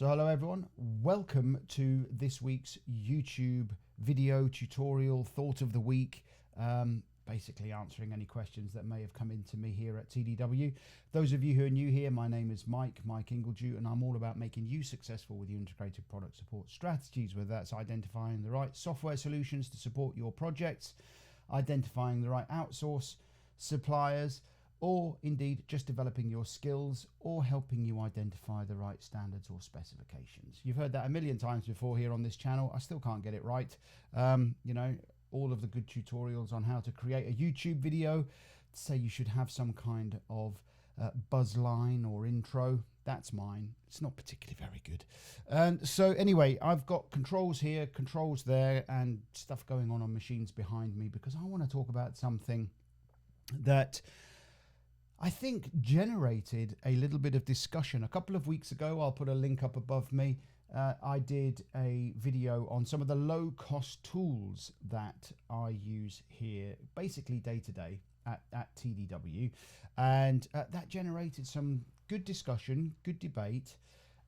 So hello everyone, welcome to this week's YouTube video tutorial thought of the week, basically answering any questions that may have come into me here at TDW. Those of you who are new here, my name is Mike Ingledew, and I'm all about making you successful with your integrated product support strategies, whether that's identifying the right software solutions to support your projects, identifying the right outsource suppliers, or indeed just developing your skills or helping you identify the right standards or specifications. You've heard that a million times before here on this channel. I still can't get it right. You know, all of the good tutorials on how to create a YouTube video say you should have some kind of buzz line or intro. That's mine. It's not particularly very good. And so anyway, I've got controls here, controls there, and stuff going on machines behind me because I want to talk about something that I think generated a little bit of discussion. A couple of weeks ago, I'll put a link up above me, I did a video on some of the low-cost tools that I use here, basically day to day at TDW, and that generated some good discussion, good debate,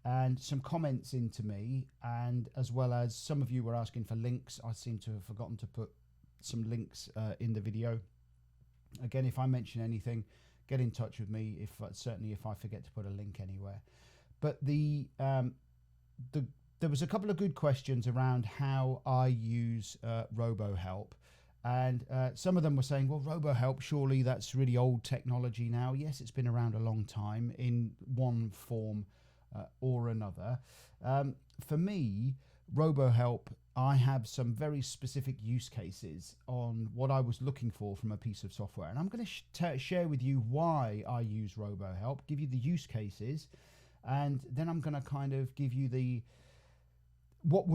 and some comments into me, and as well as some of you were asking for links. I seem to have forgotten to put some links in the video. Again, if I mention anything, get in touch with me, certainly if I forget to put a link anywhere. But there was a couple of good questions around how I use Robohelp, and some of them were saying, well, Robohelp, surely that's really old technology now. Yes, it's been around a long time in one form or another. For me, Robohelp, I have some very specific use cases on what I was looking for from a piece of software, and I'm going to share with you why I use Robohelp, give you the use cases, and then I'm going to kind of give you what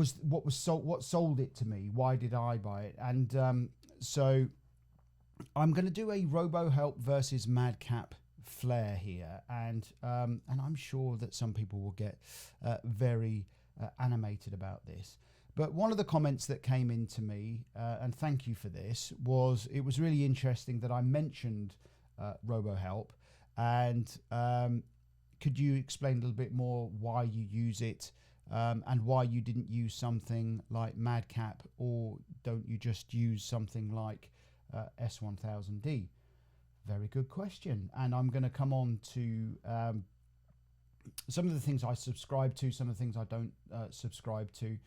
sold it to me. Why did I buy it? And so I'm going to do a Robohelp versus MadCap Flare here, and I'm sure that some people will get very animated about this. But one of the comments that came into me, and thank you for this, was it was really interesting that I mentioned Robohelp, and could you explain a little bit more why you use it, and why you didn't use something like MadCap, or don't you just use something like S1000D? Very good question, and I'm going to come on to some of the things I subscribe to, some of the things I don't subscribe to.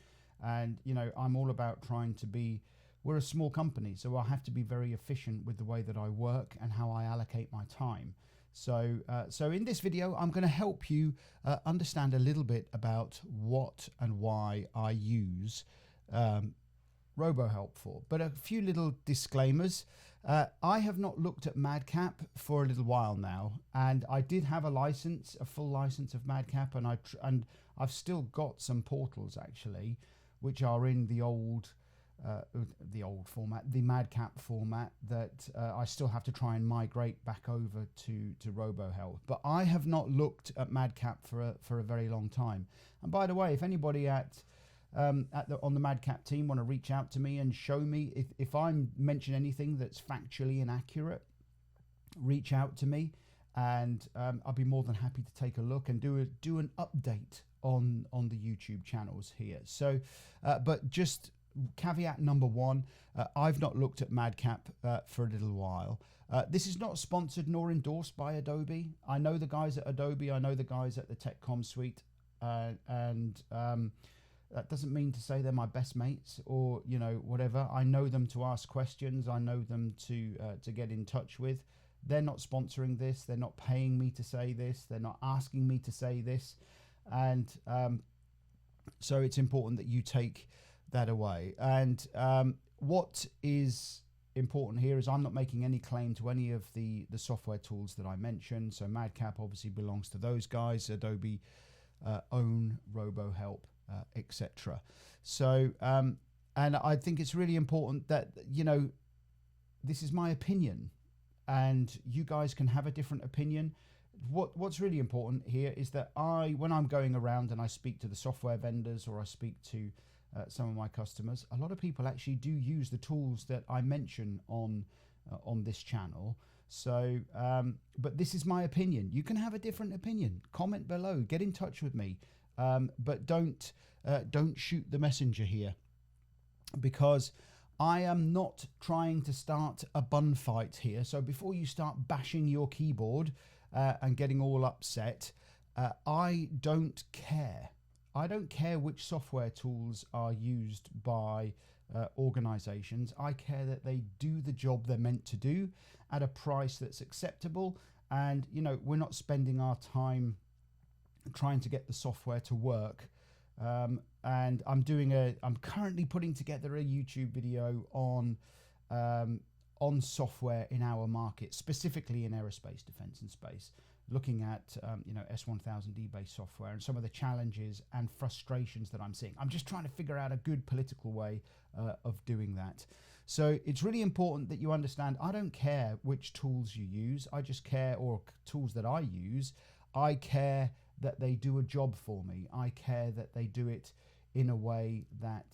And, you know, I'm all about trying to be, we're a small company, so I have to be very efficient with the way that I work and how I allocate my time. So in this video, I'm going to help you understand a little bit about what and why I use Robohelp for. But a few little disclaimers. I have not looked at MadCap for a little while now, and I did have a license, a full license of MadCap, and I've still got some portals actually, which are in the old format, the MadCap format, that I still have to try and migrate back over to Robohelp. But I have not looked at MadCap for a very long time. And by the way, if anybody on the MadCap team want to reach out to me and show me if I mention anything that's factually inaccurate, reach out to me, and I'll be more than happy to take a look and do an update on the YouTube channels here. So, but just caveat number one, I've not looked at MadCap for a little while. This is not sponsored nor endorsed by Adobe. I know the guys at Adobe, I know the guys at the TechCom suite, and that doesn't mean to say they're my best mates or, you know, whatever. I know them to ask questions. I know them to get in touch with. They're not sponsoring this. They're not paying me to say this. They're not asking me to say this. And so it's important that you take that away. And what is important here is I'm not making any claim to any of the software tools that I mentioned. So MadCap obviously belongs to those guys. Adobe own Robohelp, etc. So and I think it's really important that, you know, this is my opinion and you guys can have a different opinion. What's really important here is that when I'm going around and I speak to the software vendors or I speak to some of my customers, a lot of people actually do use the tools that I mention on this channel. So, but this is my opinion. You can have a different opinion. Comment below, get in touch with me. but don't shoot the messenger here, because I am not trying to start a bun fight here. So before you start bashing your keyboard and getting all upset, I don't care. I don't care which software tools are used by organizations. I care that they do the job they're meant to do at a price that's acceptable. And, you know, we're not spending our time trying to get the software to work. And I'm currently putting together a YouTube video on software in our market, specifically in aerospace, defense and space, looking at, S1000D based software and some of the challenges and frustrations that I'm seeing. I'm just trying to figure out a good political way of doing that. So it's really important that you understand, I don't care which tools you use. I just care, or tools that I use, I care that they do a job for me. I care that they do it in a way that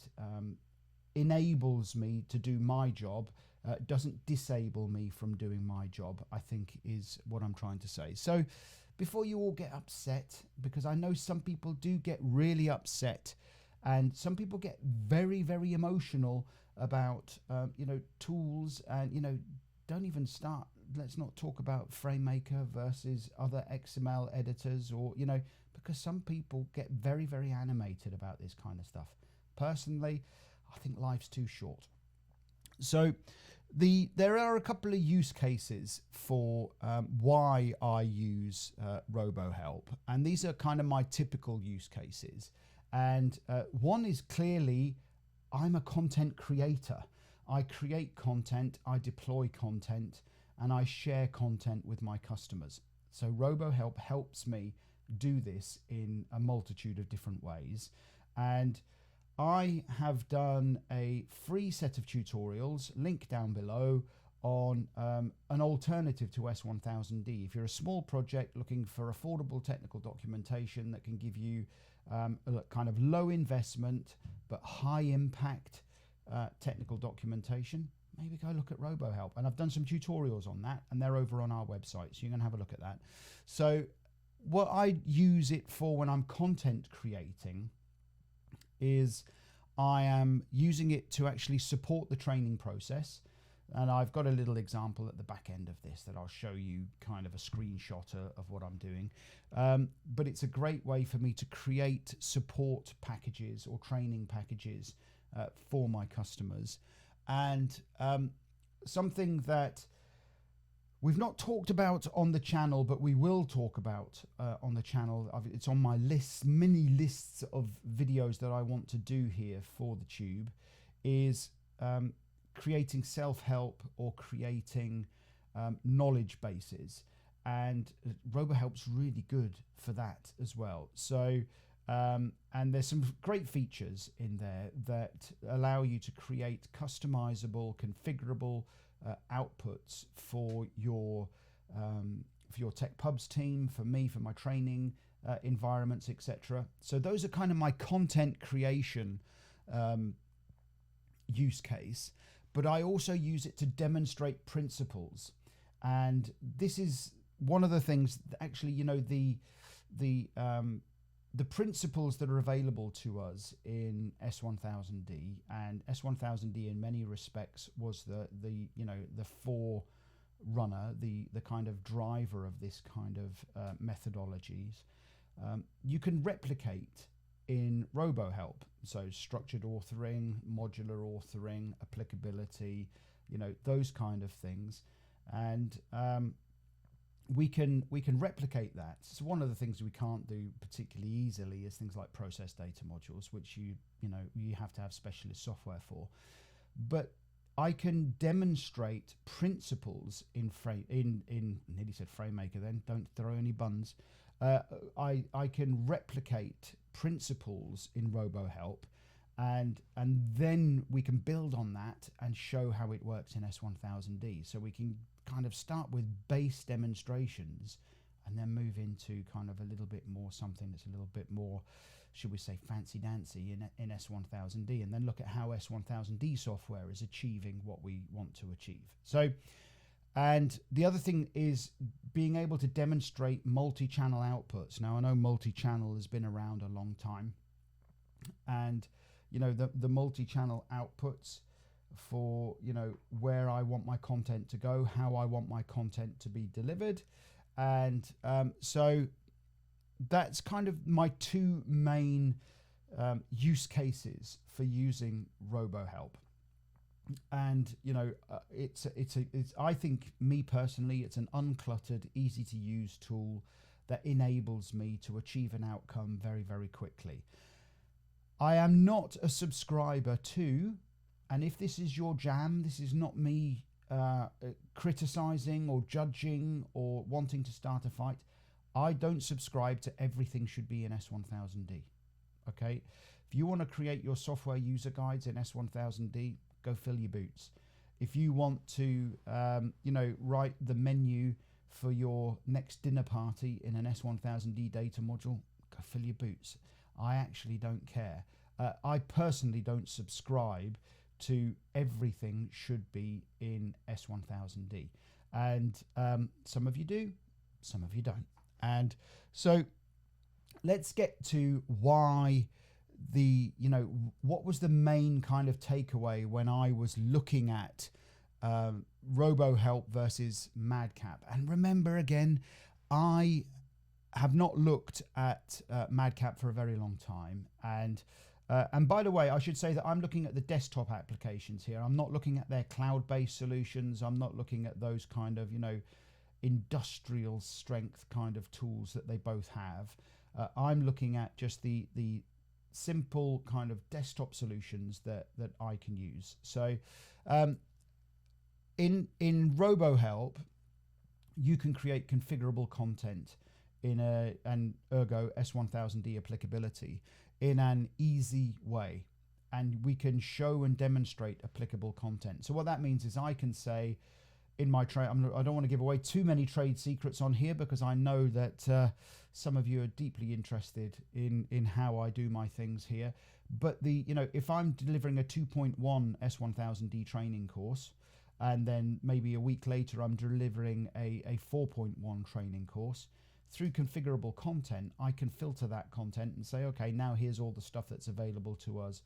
enables me to do my job, doesn't disable me from doing my job, I think is what I'm trying to say. So before you all get upset, because I know some people do get really upset, and some people get very, very emotional about, tools, and, don't even start. Let's not talk about FrameMaker versus other XML editors, or, because some people get very, very animated about this kind of stuff. Personally, I think life's too short. So there are a couple of use cases for why I use Robohelp, and these are kind of my typical use cases. And one is clearly, I'm a content creator. I create content, I deploy content, and I share content with my customers. So Robohelp helps me do this in a multitude of different ways. And I have done a free set of tutorials, link down below, on an alternative to S1000D. If you're a small project looking for affordable technical documentation that can give you a kind of low investment but high impact technical documentation, maybe go look at Robohelp. And I've done some tutorials on that, and they're over on our website, so you can have a look at that. So what I use it for when I'm content creating is I am using it to actually support the training process. And I've got a little example at the back end of this that I'll show you, kind of a screenshot of what I'm doing. But it's a great way for me to create support packages or training packages for my customers. And something that we've not talked about on the channel, but we will talk about on the channel, it's on my list, mini lists of videos that I want to do here for the tube, is creating self-help or creating knowledge bases. And Robohelp's really good for that as well. So and there's some great features in there that allow you to create customizable, configurable outputs for your tech pubs team, for me, for my training environments, etc. So those are kind of my content creation use case, but I also use it to demonstrate principles. And this is one of the things that actually, the principles that are available to us in S1000D, and S1000D in many respects was the forerunner, the kind of driver of this kind of methodologies. You can replicate in Robohelp, so structured authoring, modular authoring, applicability, those kind of things, and we can replicate that. So one of the things we can't do particularly easily is things like process data modules, which you have to have specialist software for. But I can demonstrate principles in nearly said FrameMaker then, don't throw any buns. I can replicate principles in Robohelp, and then we can build on that and show how it works in S1000D. So we can kind of start with base demonstrations and then move into kind of a little bit more, something that's a little bit more, should we say, fancy dancy in S1000D, and then look at how S1000D software is achieving what we want to achieve. So And the other thing is being able to demonstrate multi-channel outputs. Now, I know multi-channel has been around a long time, and you know, the multi-channel outputs for, you know, where I want my content to go, how I want my content to be delivered. And so that's kind of my two main use cases for using Robohelp. And you know, it's I think, me personally, it's an uncluttered, easy to use tool that enables me to achieve an outcome very, very quickly. I am not a subscriber to, and if this is your jam, this is not me criticizing or judging or wanting to start a fight. I don't subscribe to everything should be in S1000D. Okay, if you want to create your software user guides in S1000D, go fill your boots. If you want to, you know, write the menu for your next dinner party in an S1000D data module, go fill your boots. I actually don't care. I personally don't subscribe to everything should be in S1000D. And some of you do, some of you don't. And so let's get to why you know, what was the main kind of takeaway when I was looking at Robohelp versus MadCap. And remember, again, I have not looked at MadCap for a very long time. And by the way, I should say that I'm looking at the desktop applications here. I'm not looking at their cloud-based solutions. I'm not looking at those kind of, you know, industrial strength kind of tools that they both have. I'm looking at just the simple kind of desktop solutions that I can use. So in Robohelp, you can create configurable content in an ergo S1000D applicability in an easy way, and we can show and demonstrate applicable content. So what that means is I can say in my trade, I don't want to give away too many trade secrets on here, because I know that some of you are deeply interested in how I do my things here. But you know, if I'm delivering a 2.1 S1000D training course, and then maybe a week later I'm delivering a 4.1 training course, through configurable content, I can filter that content and say, okay, now here's all the stuff that's available to us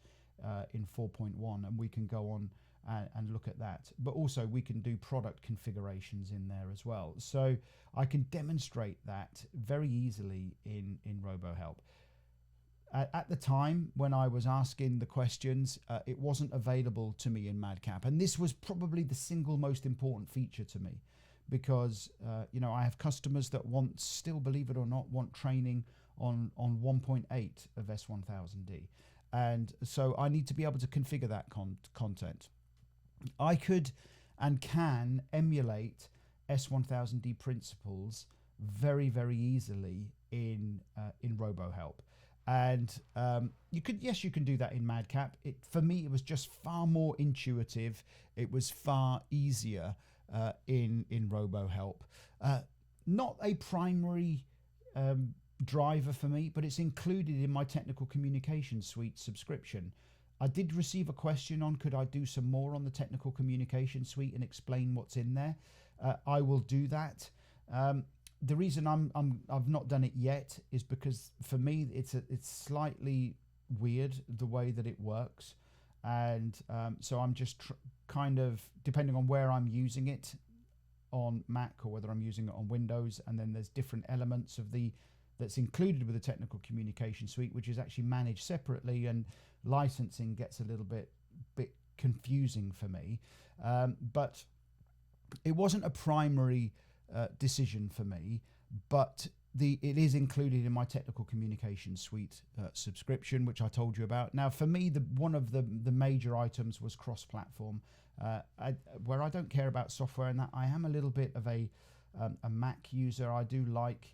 in 4.1, and we can go on and look at that. But also we can do product configurations in there as well. So I can demonstrate that very easily in Robohelp. At the time when I was asking the questions, it wasn't available to me in MadCap. And this was probably the single most important feature to me, because you know, I have customers that still, believe it or not, want training on 1.8 of S1000D. And so I need to be able to configure that content. I could and can emulate S1000D principles very, very easily in Robohelp. And you can do that in MadCap. For me, it was just far more intuitive. It was far easier in Robohelp. Not a primary driver for me, but it's included in my technical communication suite subscription. I did receive a question on, could I do some more on the technical communication suite and explain what's in there? I will do that. The reason I've not done it yet is because for me it's slightly weird the way that it works, and so I'm just kind of, depending on where I'm using it on Mac or whether I'm using it on Windows, and then there's different elements of that's included with the technical communication suite, which is actually managed separately, and licensing gets a little bit confusing for me. But it wasn't a primary decision for me, but it is included in my technical communication suite subscription, which I told you about. Now, for me, one of the major items was cross-platform, where I don't care about software, and that I am a little bit of a Mac user. I do like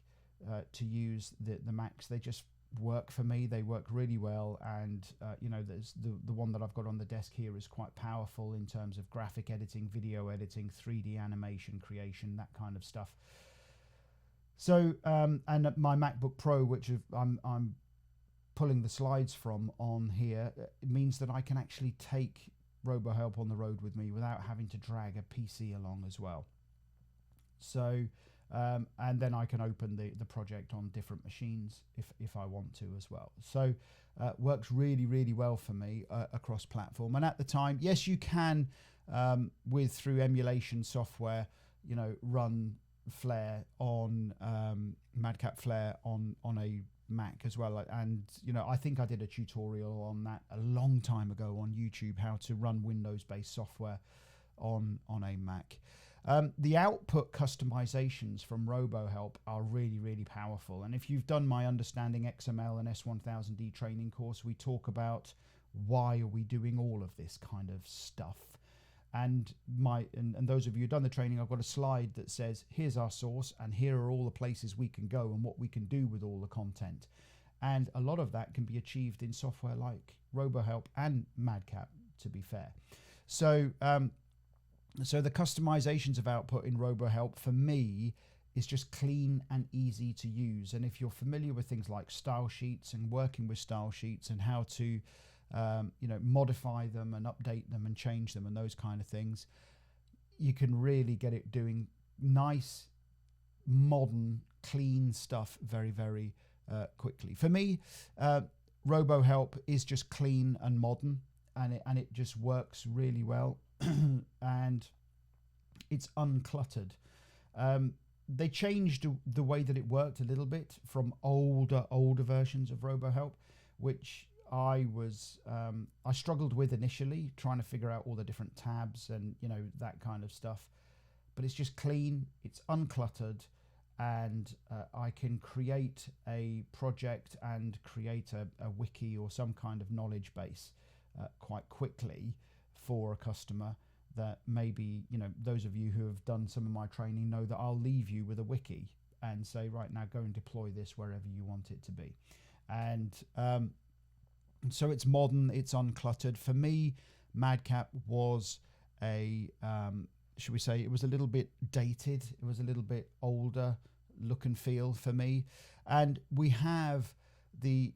to use the Macs. They just work for me. They work really well, and you know, there's the one that I've got on the desk here is quite powerful in terms of graphic editing, video editing, 3D animation creation, that kind of stuff. So and my MacBook Pro, which I'm pulling the slides from on here, it means that I can actually take Robohelp on the road with me without having to drag a PC along as well. So, and then I can open the project on different machines if I want to as well. So works really, really well for me across platform. And at the time, yes, you can, through emulation software, run Flare on MadCap Flare on a Mac as well. And I think I did a tutorial on that a long time ago on YouTube, how to run Windows-based software on a Mac. The output customizations from Robohelp are really, really powerful. And if you've done my Understanding XML and S1000D training course, we talk about why are we doing all of this kind of stuff. And those of you who've done the training, I've got a slide that says, here's our source, and here are all the places we can go and what we can do with all the content. And a lot of that can be achieved in software like Robohelp and MadCap, to be fair. So, so the customizations of output in Robohelp for me is just clean and easy to use. And if you're familiar with things like style sheets and working with style sheets and how to modify them and update them and change them and those kind of things, you can really get it doing nice, modern, clean stuff very, very quickly. For me, Robohelp is just clean and modern, and it just works really well. And it's uncluttered. They changed the way that it worked a little bit from older versions of Robohelp, which I struggled with initially, trying to figure out all the different tabs and that kind of stuff. But it's just clean, it's uncluttered, and I can create a project and create a wiki or some kind of knowledge base quite quickly for a customer. That maybe those of you who have done some of my training know that I'll leave you with a wiki and say, right, now go and deploy this wherever you want it to be. And so it's modern, it's uncluttered. For me, MadCap was should we say, it was a little bit dated. It was a little bit older look and feel for me. And we have the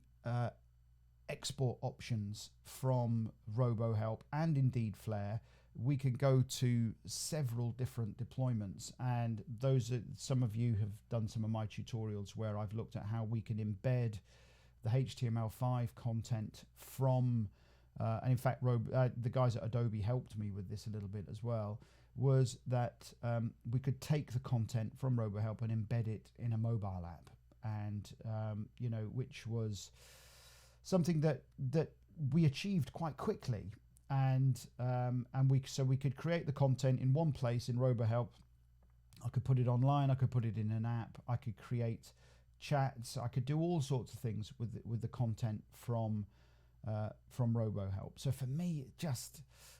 export options from Robohelp and indeed Flare. We can go to several different deployments, and those are, some of you have done some of my tutorials where I've looked at how we can embed the HTML5 content from, and in fact, the guys at Adobe helped me with this a little bit as well, was that we could take the content from Robohelp and embed it in a mobile app, and which was something that we achieved quite quickly. And we could create the content in one place in Robohelp. I could put it online, I could put it in an app, I could create chats, I could do all sorts of things with the content from Robohelp. So for me,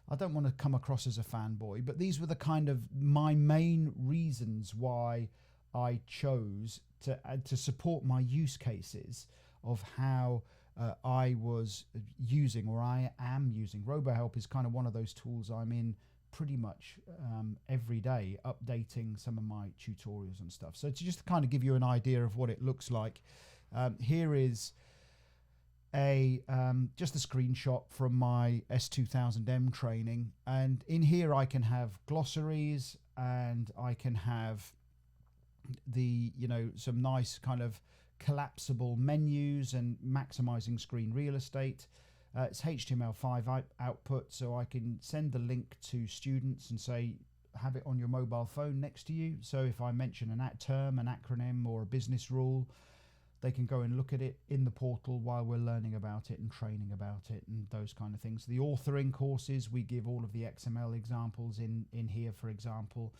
I don't want to come across as a fanboy, but these were the kind of my main reasons why I chose to support my use cases of how I was using, or I am using. Robohelp is kind of one of those tools I'm in pretty much every day, updating some of my tutorials and stuff. So to just kind of give you an idea of what it looks like, here is just a screenshot from my S1000M training, and in here I can have glossaries, and I can have the some nice kind of collapsible menus and maximizing screen real estate. It's HTML5 output, so I can send the link to students and say, have it on your mobile phone next to you. So if I mention an term, an acronym, or a business rule, they can go and look at it in the portal while we're learning about it and training about it and those kind of things. The authoring courses, we give all of the XML examples in here, for example,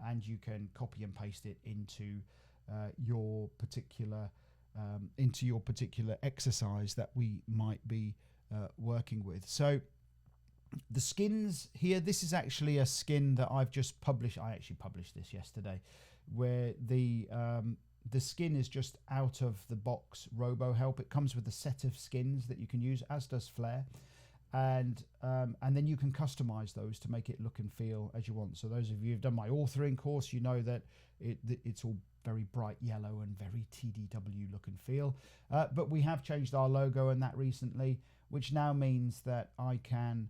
and you can copy and paste it into your particular exercise that we might be working with. So the skins here, this is actually a skin that I've just published. I actually published this yesterday, where the skin is just out of the box Robohelp. It comes with a set of skins that you can use, as does Flare, and then you can customize those to make it look and feel as you want. So those of you who've done my authoring course, you know that it's all very bright yellow and very TDW look and feel. But we have changed our logo and that recently, which now means that I can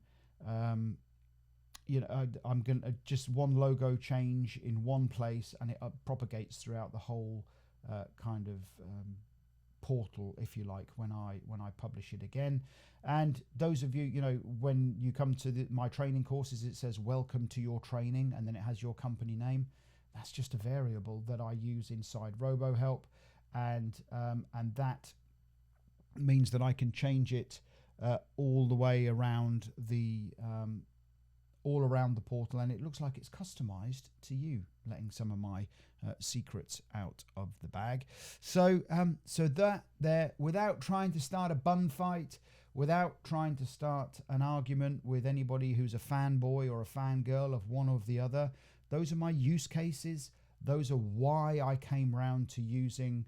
I'm going to just one logo change in one place, and it propagates throughout the whole kind of portal, if you like, when I publish it again. And those of you, when you come to my training courses, it says welcome to your training, and then it has your company name. That's just a variable that I use inside Robohelp, and that means that I can change it all the way around the portal, and it looks like it's customized to you, letting some of my secrets out of the bag. So that there, without trying to start a bun fight, without trying to start an argument with anybody who's a fanboy or a fangirl of one or the other, those are my use cases. Those are why I came round to using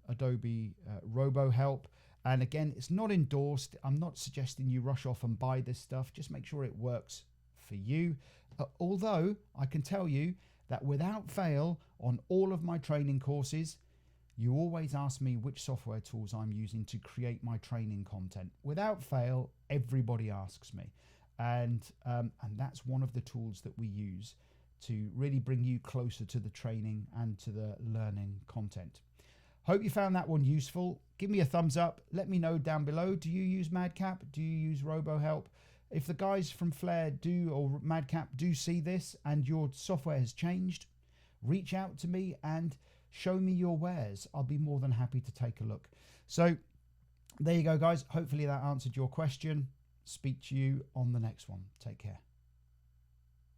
Adobe Robohelp. And again, it's not endorsed. I'm not suggesting you rush off and buy this stuff. Just make sure it works for you. Although I can tell you that without fail, on all of my training courses, you always ask me which software tools I'm using to create my training content. Without fail, everybody asks me. And that's one of the tools that we use to really bring you closer to the training and to the learning content. Hope you found that one useful. Give me a thumbs up. Let me know down below. Do you use MadCap? Do you use Robohelp? If the guys from Flare or MadCap do see this and your software has changed, reach out to me and show me your wares. I'll be more than happy to take a look. So there you go, guys. Hopefully that answered your question. Speak to you on the next one. Take care.